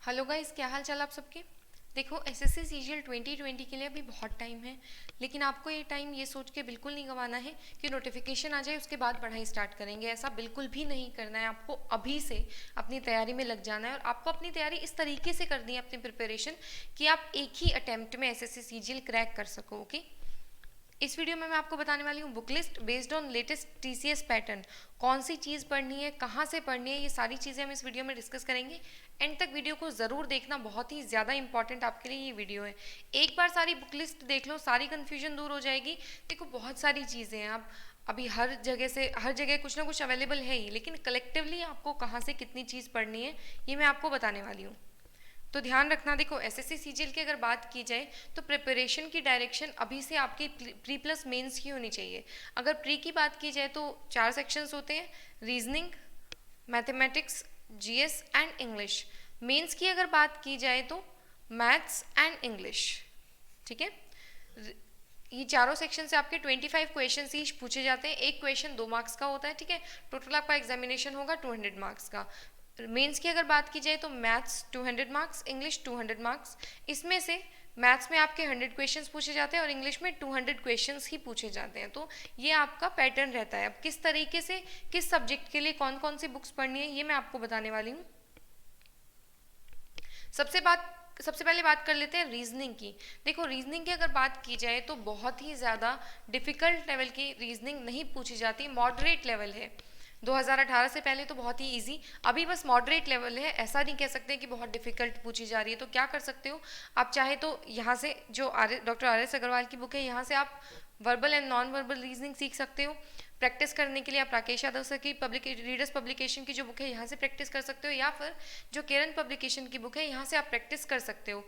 Hello guys, क्या हाल चाल आप सबके। देखो, एसएससी सीजीएल 2020 के लिए अभी बहुत टाइम है, लेकिन आपको ये टाइम ये सोच के बिल्कुल नहीं गंवाना है कि नोटिफिकेशन आ जाए उसके बाद पढ़ाई स्टार्ट करेंगे। ऐसा बिल्कुल भी नहीं करना है। आपको अभी से अपनी तैयारी में लग जाना है और आपको अपनी तैयारी इस तरीके से करनी है, अपनी प्रिपरेशन, कि आप एक ही अटेम्प्ट में एसएससी सीजीएल क्रैक कर सको। ओके, इस वीडियो में मैं आपको बताने वाली हूँ book list based on latest TCS pattern. कौन सी चीज़ पढ़नी है, कहाँ से पढ़नी है, ये सारी चीज़ें हम इस वीडियो में डिस्कस करेंगे। एंड तक वीडियो को ज़रूर देखना, बहुत ही ज़्यादा इंपॉर्टेंट आपके लिए ये वीडियो है। एक बार सारी बुक लिस्ट देख लो, सारी कन्फ्यूजन दूर हो जाएगी। देखो, बहुत सारी चीज़ें हैं, आप अभी हर जगह कुछ ना कुछ अवेलेबल है ही, लेकिन कलेक्टिवली आपको कहाँ से कितनी चीज़ पढ़नी है ये मैं आपको बताने वाली हूँ। तो ध्यान रखना। देखो, एसएससी सीजीएल की अगर बात की जाए तो प्रिपरेशन की डायरेक्शन अभी से आपकी प्री प्लस मेंस की होनी चाहिए। अगर प्री की बात की जाए तो 4 सेक्शंस होते हैं, reasoning, mathematics, GS and English. Mains की अगर बात की जाए तो मैथ्स एंड इंग्लिश। ठीक है, ये चारों सेक्शन से आपके 25 क्वेश्चन ईच पूछे जाते हैं। एक क्वेश्चन 2 मार्क्स का होता है। ठीक है, टोटल आपका एग्जामिनेशन होगा 200 मार्क्स का। मेंस की अगर बात की जाए तो मैथ्स 200 मार्क्स, इंग्लिश 200 मार्क्स। इसमें से मैथ्स में आपके 100 क्वेश्चंस पूछे जाते हैं और इंग्लिश में 200 क्वेश्चंस ही पूछे जाते हैं। तो ये आपका पैटर्न रहता है। अब किस तरीके से किस सब्जेक्ट के लिए कौन कौन सी बुक्स पढ़नी है ये मैं आपको बताने वाली हूँ। सबसे पहले बात कर लेते हैं रीजनिंग की। देखो, रीजनिंग की अगर बात की जाए तो बहुत ही ज़्यादा डिफ़िकल्ट लेवल की रीजनिंग नहीं पूछी जाती, मॉडरेट लेवल है। 2018 से पहले तो बहुत ही इजी, अभी बस मॉडरेट लेवल है। ऐसा नहीं कह सकते कि बहुत डिफिकल्ट पूछी जा रही है। तो क्या कर सकते हो आप, चाहे तो यहाँ से जो डॉक्टर आर एस अग्रवाल की बुक है, यहाँ से आप verbal and non verbal reasoning सीख सकते हो। प्रैक्टिस करने के लिए आप राकेश यादव सर की रीडर्स पब्लिकेशन की जो बुक है यहाँ से प्रैक्टिस कर सकते हो, या फिर जो केरन पब्लिकेशन की बुक है यहाँ से आप प्रैक्टिस कर सकते हो।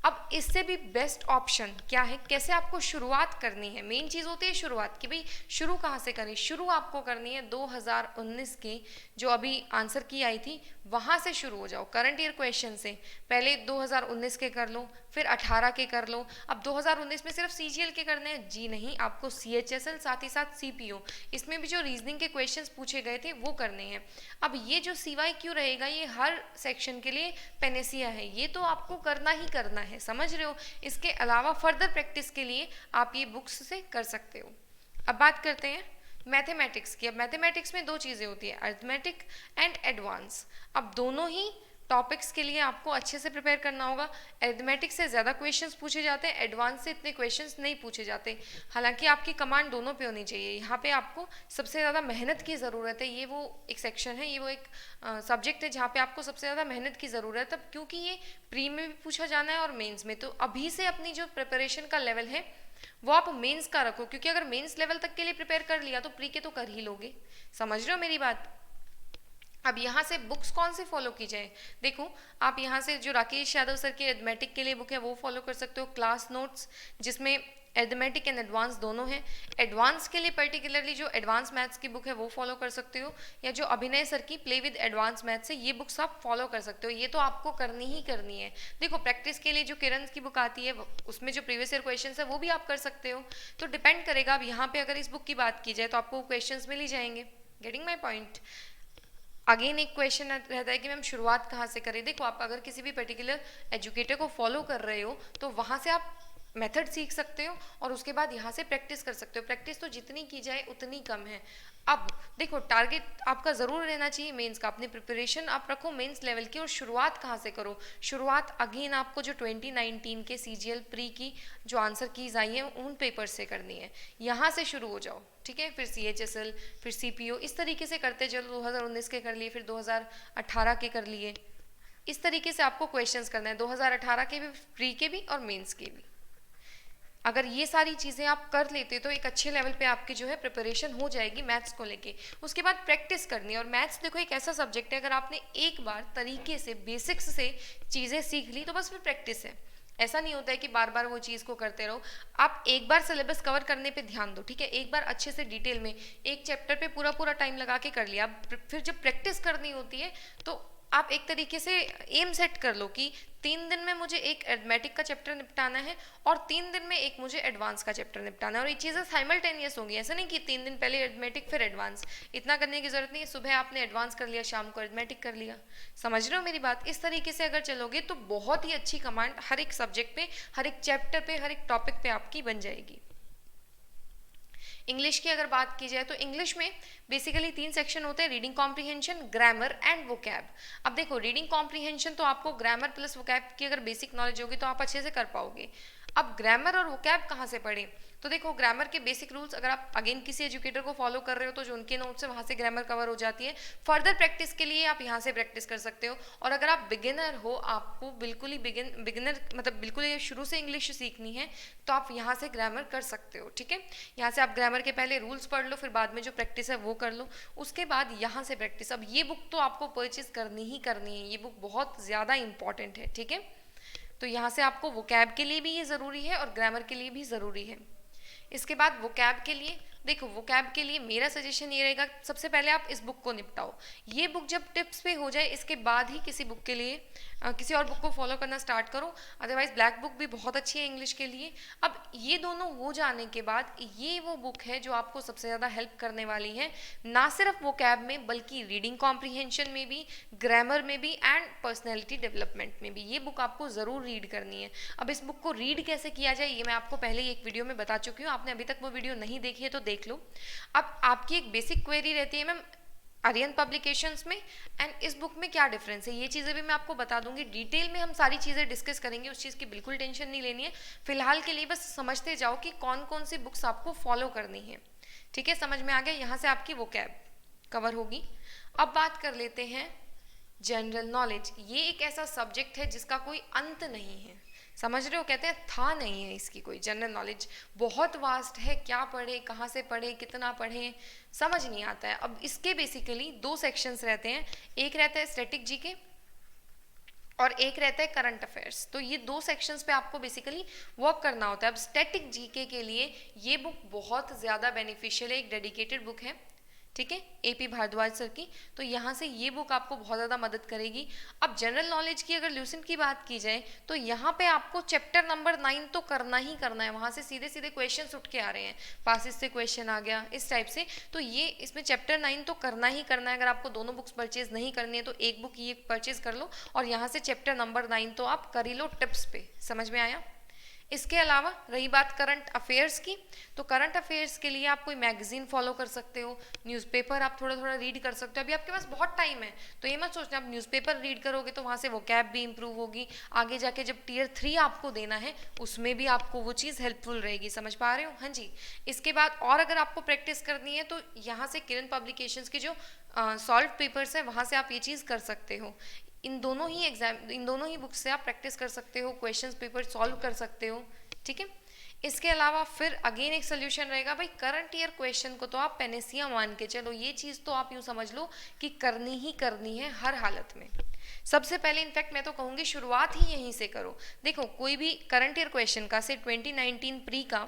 अब इससे भी बेस्ट ऑप्शन क्या है, कैसे आपको शुरुआत करनी है। मेन चीज़ होती है शुरुआत, कि भाई शुरू कहाँ से करें। शुरू आपको करनी है 2019 की जो अभी आंसर की आई थी वहाँ से शुरू हो जाओ, करंट ईयर क्वेश्चन से। पहले 2019 के कर लो, फिर 18 के कर लो। अब 2019 में सिर्फ सीजीएल के करने हैं जी नहीं, आपको सीएचएसएल साथ ही साथ सीपीओ, इसमें भी जो रीजनिंग के क्वेश्चंस पूछे गए थे वो करने हैं। अब ये जो सीवाई क्यों रहेगा, ये हर सेक्शन के लिए पेनेसिया है, ये तो आपको करना ही करना है, समझ रहे हो। इसके अलावा फर्दर प्रैक्टिस के लिए आप ये बुक्स से कर सकते हो। अब बात करते हैं मैथमेटिक्स की। अब मैथमेटिक्स में 2 चीज़ें होती है, अरिथमेटिक एंड एडवांस। अब दोनों ही टॉपिक्स के लिए आपको अच्छे से प्रिपेयर करना होगा। अरिथमेटिक से ज़्यादा क्वेश्चंस पूछे जाते हैं, एडवांस से इतने क्वेश्चंस नहीं पूछे जाते। हालांकि आपकी कमांड दोनों पे होनी चाहिए। यहाँ पे आपको सबसे ज़्यादा मेहनत की ज़रूरत है। ये वो एक सेक्शन है, ये वो एक सब्जेक्ट है जहाँ पे आपको सबसे ज़्यादा मेहनत की ज़रूरत है, क्योंकि ये प्री में भी पूछा जाना है और मेन्स में। तो अभी से अपनी जो प्रिपरेशन का लेवल है वो आप मेंस का रखो, क्योंकि अगर मेंस लेवल तक के लिए प्रिपेयर कर लिया तो प्री के तो कर ही लोगे। समझ रहे हो मेरी बात। अब यहाँ से बुक्स कौन से फॉलो की जाए। देखो, आप यहाँ से जो राकेश यादव सर की एडमेटिक के लिए बुक है वो फॉलो कर सकते हो, क्लास नोट्स, जिसमें एडमेटिक एंड एडवांस दोनों हैं। एडवांस के लिए पर्टिकुलरली जो एडवांस मैथ्स की बुक है वो फॉलो कर सकते हो, या जो अभिनय सर की प्ले विद एडवांस मैथ्स है, ये बुक्स आप फॉलो कर सकते हो। ये तो आपको करनी ही करनी है। देखो, प्रैक्टिस के लिए जो किरण की बुक आती है उसमें जो प्रीवियस ईयर क्वेश्चन है वो भी आप कर सकते हो। तो डिपेंड करेगा। अब यहाँ पे अगर इस बुक की बात की जाए तो आपको क्वेश्चन मिल ही जाएंगे। Getting my point. अगेन एक क्वेश्चन रहता है कि मैम शुरुआत कहाँ से करें। देखो, आप अगर किसी भी पर्टिकुलर एजुकेटर को फॉलो कर रहे हो तो वहाँ से आप मेथड सीख सकते हो और उसके बाद यहाँ से प्रैक्टिस कर सकते हो। प्रैक्टिस तो जितनी की जाए उतनी कम है। अब देखो, टारगेट आपका ज़रूर रहना चाहिए मेंस का। अपनी प्रिपरेशन आप रखो मेंस लेवल की, और शुरुआत कहाँ से करो। शुरुआत अगेन आपको जो 2019 के सीजीएल प्री की जो आंसर कीज आई हैं उन पेपर से करनी है। यहाँ से शुरू हो जाओ, ठीक है। फिर सीएचएसएल, फिर सीपीओ, इस तरीके से करते चलो। 2019 के कर लिए, फिर 2018 के कर लिए। इस तरीके से आपको क्वेश्चंस करना है, 2018 के भी, प्री के भी और मेंस के भी। अगर ये सारी चीज़ें आप कर लेते तो एक अच्छे लेवल पे आपकी जो है प्रिपरेशन हो जाएगी मैथ्स को लेके। उसके बाद प्रैक्टिस करनी है। और मैथ्स देखो एक ऐसा सब्जेक्ट है, अगर आपने एक बार तरीके से बेसिक्स से चीज़ें सीख ली तो बस फिर प्रैक्टिस है। ऐसा नहीं होता है कि बार बार वो चीज़ को करते रहो। आप एक बार सिलेबस कवर करने पे ध्यान दो, ठीक है। एक बार अच्छे से डिटेल में एक चैप्टर पे पूरा टाइम लगा के कर लिया। फिर जब प्रैक्टिस करनी होती है तो आप एक तरीके से एम सेट कर लो कि 3 दिन में मुझे एक अरिथमेटिक का चैप्टर निपटाना है और 3 दिन में एक मुझे एडवांस का चैप्टर निपटाना है, और ये चीज़ें साइमल्टेनियस होंगी। ऐसा नहीं कि 3 दिन पहले अरिथमेटिक फिर एडवांस, इतना करने की जरूरत नहीं है। सुबह आपने एडवांस कर लिया, शाम को अरिथमेटिक कर लिया। समझ रहे हो मेरी बात? इस तरीके से अगर चलोगे तो बहुत ही अच्छी कमांड हर एक सब्जेक्ट पे, हर एक चैप्टर पे, हर एक टॉपिक पे आपकी बन जाएगी। इंग्लिश की अगर बात की जाए तो इंग्लिश में बेसिकली 3 सेक्शन होते हैं, reading comprehension, grammar and vocab. अब देखो, रीडिंग कॉम्प्रीहेंशन तो आपको ग्रामर प्लस वोकैब की अगर बेसिक नॉलेज होगी तो आप अच्छे से कर पाओगे। अब ग्रामर और वोकैब कहाँ से पढ़ें? तो देखो, ग्रामर के बेसिक रूल्स अगर आप अगेन किसी एजुकेटर को फॉलो कर रहे हो तो जो उनके नोट्स है वहाँ से ग्रामर कवर हो जाती है। फर्दर प्रैक्टिस के लिए आप यहाँ से प्रैक्टिस कर सकते हो। और अगर आप बिगिनर हो, आपको बिल्कुल ही बिगिनर मतलब बिल्कुल ही शुरू से इंग्लिश सीखनी है, तो आप यहाँ से ग्रामर कर सकते हो। ठीक है, यहाँ से आप ग्रामर के पहले रूल्स पढ़ लो, फिर बाद में जो प्रैक्टिस है वो कर लो, उसके बाद यहाँ से प्रैक्टिस। अब ये बुक तो आपको परचेज करनी ही करनी है, ये बुक बहुत ज़्यादा इंपॉर्टेंट है। ठीक है, तो यहाँ से आपको वोकैब के लिए भी ये ज़रूरी है और ग्रामर के लिए भी ज़रूरी है। इसके बाद वोकैब के लिए देखो, वोकैब के लिए मेरा सजेशन ये रहेगा, सबसे पहले आप इस बुक को निपटाओ। ये बुक जब टिप्स पे हो जाए, इसके बाद ही किसी बुक के लिए किसी और बुक को फॉलो करना स्टार्ट करो। अदरवाइज ब्लैक बुक भी बहुत अच्छी है इंग्लिश के लिए। अब ये दोनों हो जाने के बाद ये वो बुक है जो आपको सबसे ज़्यादा हेल्प करने वाली है, ना सिर्फ वोकैब में बल्कि रीडिंग कॉम्प्रीहेंशन में भी, ग्रामर में भी एंड पर्सनैलिटी डेवलपमेंट में भी। ये बुक आपको ज़रूर रीड करनी है। अब इस बुक को रीड कैसे किया जाए ये मैं आपको पहले ही एक वीडियो में बता चुकी हूँ, आपने अभी तक वो वीडियो नहीं देखी है तो देख लो। अब आपकी एक बेसिक क्वेरी रहती है, मैम आर्यन पब्लिकेशंस में एंड इस बुक में क्या डिफरेंस है, ये चीज़ें भी मैं आपको बता दूंगी। डिटेल में हम सारी चीज़ें डिस्कस करेंगे, उस चीज़ की बिल्कुल टेंशन नहीं लेनी है। फिलहाल के लिए बस समझते जाओ कि कौन कौन सी बुक्स आपको फॉलो करनी है। ठीक है, समझ में आ गया? यहाँ से आपकी वोकैब कवर होगी। अब बात कर लेते हैं जनरल नॉलेज। ये एक ऐसा सब्जेक्ट है जिसका कोई अंत नहीं है, समझ रहे हो? कहते हैं था नहीं है इसकी कोई। जनरल नॉलेज बहुत वास्ट है, क्या पढ़े, कहाँ से पढ़े, कितना पढ़े, समझ नहीं आता है। अब इसके बेसिकली 2 सेक्शंस रहते हैं, एक रहता है स्टैटिक जीके और एक रहता है करंट अफेयर्स। तो ये 2 सेक्शंस पे आपको बेसिकली वर्क करना होता है। अब स्टैटिक जीके के लिए ये बुक बहुत ज़्यादा बेनिफिशियल है, एक डेडिकेटेड बुक है। ठीक है, एपी भारद्वाज सर की। तो यहाँ से ये बुक आपको बहुत ज़्यादा मदद करेगी। अब जनरल नॉलेज की अगर ल्यूसेंट की बात की जाए तो यहाँ पे आपको चैप्टर नंबर 9 तो करना ही करना है, वहाँ से सीधे सीधे क्वेश्चंस उठ के आ रहे हैं, पासिस से क्वेश्चन आ गया इस टाइप से। तो ये इसमें चैप्टर 9 तो करना ही करना है। अगर आपको दोनों बुक्स परचेज नहीं करनी है तो एक बुक ये परचेज कर लो और यहाँ से चैप्टर नंबर 9 तो आप कर ही लो टिप्स पे। समझ में आया? इसके अलावा रही बात करंट अफेयर्स की, तो करंट अफेयर्स के लिए आप कोई मैगजीन फॉलो कर सकते हो, न्यूज़पेपर आप थोड़ा थोड़ा रीड कर सकते हो। अभी आपके पास बहुत टाइम है तो ये मत सोचना आप न्यूज़पेपर रीड करोगे तो वहाँ से वोकैब भी इंप्रूव होगी, आगे जाके जब टियर 3 आपको देना है उसमें भी आपको वो चीज़ हेल्पफुल रहेगी। समझ पा रहे हो? हाँ जी। इसके बाद और अगर आपको प्रैक्टिस करनी है तो यहाँ से किरण पब्लिकेशंस की जो सॉल्व पेपर्स है वहाँ से आप ये चीज़ कर सकते हो। इन दोनों ही बुक्स से आप प्रैक्टिस कर सकते हो, क्वेश्चंस पेपर सॉल्व कर सकते हो। ठीक है, इसके अलावा फिर अगेन एक सोल्यूशन रहेगा, भाई करंट ईयर क्वेश्चन को तो आप पेनेसिया मान के चलो। ये चीज़ तो आप यूँ समझ लो कि करनी ही करनी है हर हालत में। सबसे पहले इनफैक्ट मैं तो कहूँगी शुरुआत ही यहीं से करो। देखो, कोई भी करंट ईयर क्वेश्चन का से 2019 प्री का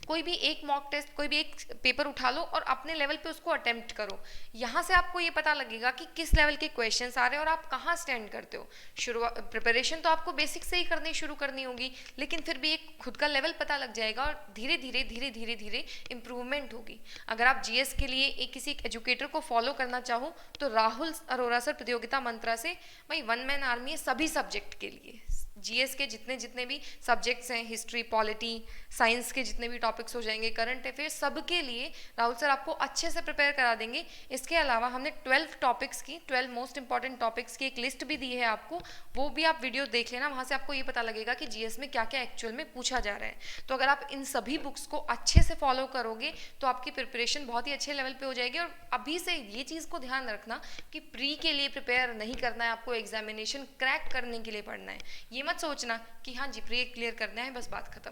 कोई भी एक मॉक टेस्ट, कोई भी एक पेपर उठा लो और अपने लेवल पे उसको अटेम्प्ट करो। यहाँ से आपको ये पता लगेगा कि किस लेवल के क्वेश्चंस आ रहे हैं और आप कहाँ स्टैंड करते हो। शुरुआत प्रिपरेशन तो आपको बेसिक से ही करनी शुरू करनी होगी, लेकिन फिर भी एक खुद का लेवल पता लग जाएगा और धीरे धीरे धीरे धीरे धीरे इम्प्रूवमेंट होगी। अगर आप जीएस के लिए किसी एजुकेटर को फॉलो करना चाहो तो राहुल अरोरा सर प्रतियोगिता मंत्रा से भाई 1 मैन आर्मी है सभी सब्जेक्ट के लिए। जीएस के जितने भी सब्जेक्ट्स हैं, हिस्ट्री, पॉलिटी, साइंस के जितने भी टॉपिक्स हो जाएंगे, करंट अफेयर्स, सबके लिए राहुल सर आपको अच्छे से प्रिपेयर करा देंगे। इसके अलावा हमने 12 टॉपिक्स की 12 मोस्ट इंपॉर्टेंट टॉपिक्स की एक लिस्ट भी दी है आपको, वो भी आप वीडियो देख लेना, वहाँ से आपको ये पता लगेगा कि जीएस में क्या क्या एक्चुअल में पूछा जा रहा है। तो अगर आप इन सभी बुक्स को अच्छे से फॉलो करोगे तो आपकी प्रिपरेशन बहुत ही अच्छे लेवल पे हो जाएगी। और अभी से ये चीज़ को ध्यान रखना कि प्री के लिए प्रिपेयर नहीं करना है, आपको एग्जामिनेशन क्रैक करने के लिए पढ़ना है। ये मत सोचना कि हाँ जी प्री क्लियर करना है बस बात खत्म,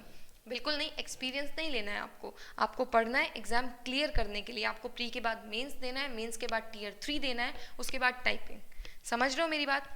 बिल्कुल नहीं। एक्सपीरियंस नहीं लेना है आपको पढ़ना है एग्जाम क्लियर करने के लिए। आपको प्री के बाद मेंस देना है, मेंस के बाद टियर 3 देना है, उसके बाद टाइपिंग। समझ रहे हो मेरी बात?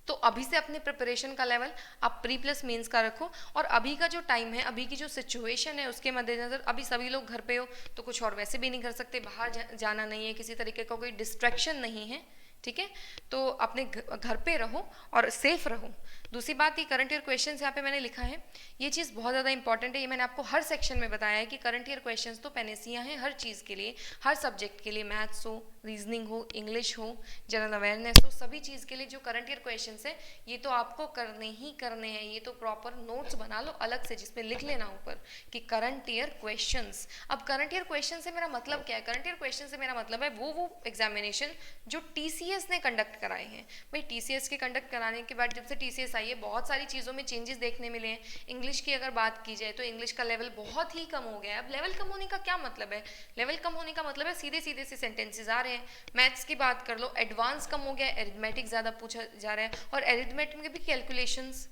तो अभी से अपने प्रिपरेशन का लेवल आप प्री प्लस मेंस का रखो। और अभी का जो टाइम है, अभी की जो सिचुएशन है उसके मद्देनजर अभी सभी लोग घर पे हो तो कुछ और वैसे भी नहीं कर सकते, बाहर जाना नहीं है, किसी तरीके का कोई डिस्ट्रैक्शन नहीं है। ठीक है, तो अपने घर पे रहो और सेफ रहो। दूसरी बात, ये करंट ईयर क्वेश्चंस यहाँ पे मैंने लिखा है, ये चीज़ बहुत ज़्यादा इंपॉर्टेंट है। ये मैंने आपको हर सेक्शन में बताया है कि करंट ईयर क्वेश्चंस तो पैनेसिया हैं हर चीज़ के लिए, हर सब्जेक्ट के लिए, मैथ्स हो, रीजनिंग हो, इंग्लिश हो, जनरल अवेयरनेस हो, सभी चीज़ के लिए जो करंट ईयर क्वेश्चंस है ये तो आपको करने ही करने हैं। ये तो प्रॉपर नोट्स बना लो अलग से जिसमें लिख लेना ऊपर कि करंट ईयर क्वेश्चंस। अब करंट ईयर क्वेश्चन से मेरा मतलब क्या है? करंट ईयर क्वेश्चन से मेरा मतलब है वो एग्जामिनेशन जो टीसीएस ने कंडक्ट कराए हैं। भाई टीसीएस के कंडक्ट कराने के बाद जब से टीसीएस आई है बहुत सारी चीज़ों में चेंजेस देखने मिले हैं। इंग्लिश की अगर बात की जाए तो इंग्लिश का लेवल बहुत ही कम हो गया है। अब लेवल कम होने का क्या मतलब है? लेवल कम होने का मतलब है सीधे सीधे से सेंटेंसेस आ रहे हैं। मैथ्स की बात कर लो, एडवांस कम हो गया है, एरिथमेटिक ज़्यादा पूछा जा रहा है, और एरिथमेटिक में भी कैलकुलेशंस,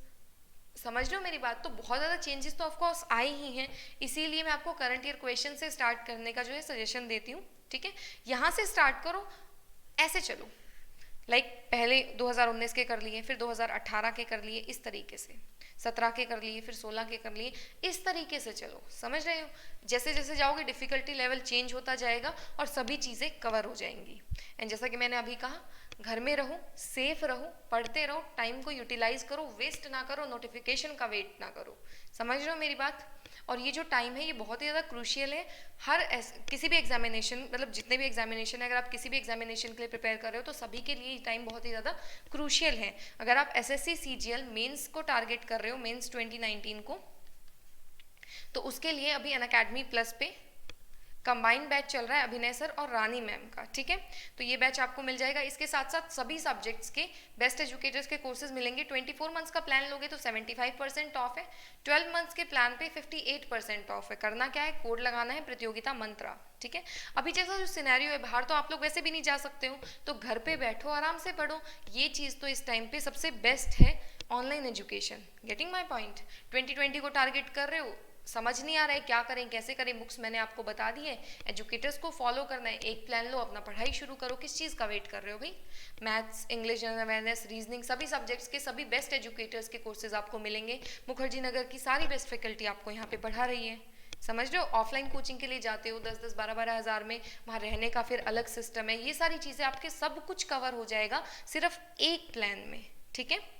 समझ रहे हो मेरी बात? तो बहुत ज़्यादा चेंजेस तो ऑफकोर्स आए ही हैं, इसीलिए मैं आपको करंट ईयर क्वेश्चन से स्टार्ट करने का जो है सजेशन देती हूँ। ठीक है, यहाँ से स्टार्ट करो, ऐसे चलो, पहले 2019 के कर लिए, फिर 2018 के कर लिए, इस तरीके से 17 के कर लिए, फिर 16 के कर लिए, इस तरीके से चलो। समझ रहे हो? जैसे जैसे जाओगे डिफ़िकल्टी लेवल चेंज होता जाएगा और सभी चीज़ें कवर हो जाएंगी। एंड जैसा कि मैंने अभी कहा, घर में रहो, सेफ रहो, पढ़ते रहो, टाइम को यूटिलाइज करो, वेस्ट ना करो, नोटिफिकेशन का वेट ना करो। समझ रहे हो मेरी बात? और ये जो टाइम है ये बहुत ही ज़्यादा क्रूशियल है। किसी भी एग्जामिनेशन, मतलब जितने भी एग्जामिनेशन है, अगर आप किसी भी एग्जामिनेशन के लिए प्रिपेयर कर रहे हो तो सभी के लिए ये टाइम बहुत ही ज़्यादा क्रूशियल है। अगर आप एसएससी सीजीएल मेंस को टारगेट कर रहे हो, मेंस 2019 को, तो उसके लिए अभी अनअकैडमी प्लस पे कंबाइंड बैच चल रहा है अभिनय सर और रानी मैम का। ठीक है, तो ये बैच आपको मिल जाएगा। इसके साथ साथ सभी सब्जेक्ट्स के बेस्ट एजुकेटर्स के कोर्सेज मिलेंगे। 24 मंथ्स का प्लान लोगे तो 75% ऑफ है, 12 मंथ्स के प्लान पे 58% ऑफ है। करना क्या है? कोड लगाना है प्रतियोगिता मंत्रा। ठीक है, अभी जैसा जो सिनेरियो है, बाहर तो आप लोग वैसे भी नहीं जा सकते हो, तो घर पे बैठो, आराम से पढ़ो। ये चीज़ तो इस टाइम पे सबसे बेस्ट है, online education. Getting my point? 2020 को टारगेट कर रहे हो, समझ नहीं आ रहा है क्या करें कैसे करें, बुक्स मैंने आपको बता दी है, एजुकेटर्स को फॉलो करना है, एक प्लान लो, अपना पढ़ाई शुरू करो। किस चीज़ का वेट कर रहे हो भाई? Maths, English, general awareness, reasoning, सभी सब्जेक्ट्स के सभी बेस्ट एजुकेटर्स के कोर्सेज आपको मिलेंगे। मुखर्जी नगर की सारी बेस्ट फैकल्टी आपको यहाँ पे पढ़ा रही है। समझ रहे हो? ऑफलाइन कोचिंग के लिए जाते हो 10-10, 12-12 हज़ार में, वहाँ रहने का फिर अलग सिस्टम है। ये सारी चीज़ें आपके सब कुछ कवर हो जाएगा सिर्फ एक प्लान में। ठीक है,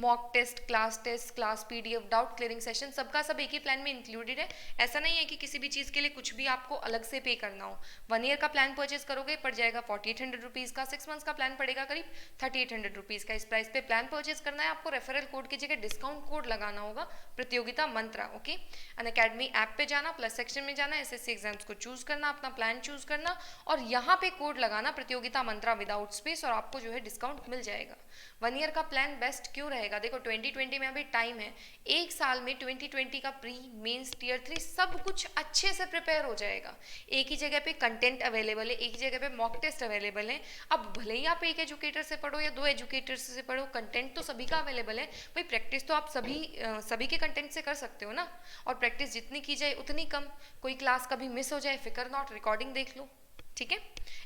mock test, class PDF, doubt clearing session, सबका सब एक ही प्लान में इंक्लूडेड है। ऐसा नहीं है कि किसी भी चीज़ के लिए कुछ भी आपको अलग से पे करना हो। 1 ईयर का प्लान परचेज करोगे पड़ जाएगा 4800 रुपीज़ का, 6 मंथ्स का प्लान पड़ेगा करीब 3800 रुपीज़ का। इस प्राइस पे प्लान परचेज करना है आपको। रेफरल कोड की जगह डिस्काउंट कोड लगाना होगा, प्रतियोगिता मंत्रा। ओके, अनअकैडमी ऐप पे जाना, प्लस सेक्शन में जाना, एसएससी एग्जाम्स को चूज करना, अपना प्लान चूज करना और यहाँ पे कोड लगाना प्रतियोगिता मंत्रा विदाउट स्पेस, और आपको जो है डिस्काउंट मिल जाएगा। 1 ईयर का प्लान बेस्ट क्यों रहेगा? देखो 2020 में अभी टाइम है, एक साल में 2020 का प्री, मेंस, टियर 3 सब कुछ अच्छे से प्रिपेयर हो जाएगा। एक ही जगह पे कंटेंट अवेलेबल है, एक ही जगह पे मॉक टेस्ट अवेलेबल है। अब भले ही आप एक एजुकेटर से पढ़ो या 2 एजुकेटर से पढ़ो, कंटेंट तो सभी का अवेलेबल है। भाई प्रैक्टिस तो आप सभी के कंटेंट से कर सकते हो ना, और प्रैक्टिस जितनी की जाए उतनी कम। कोई क्लास कभी मिस हो जाए, फिकर नॉट, रिकॉर्डिंग देख लो। ठीक है,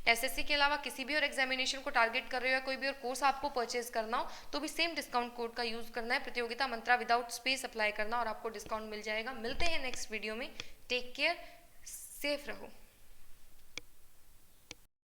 एसएससी के अलावा किसी भी और एग्जामिनेशन को टारगेट कर रहे हो या कोई भी और कोर्स आपको परचेज करना हो तो भी सेम डिस्काउंट कोड का यूज करना है, प्रतियोगिता मंत्रा विदाउट स्पेस अप्लाई करना और आपको डिस्काउंट मिल जाएगा। मिलते हैं नेक्स्ट वीडियो में। टेक केयर, सेफ रहो।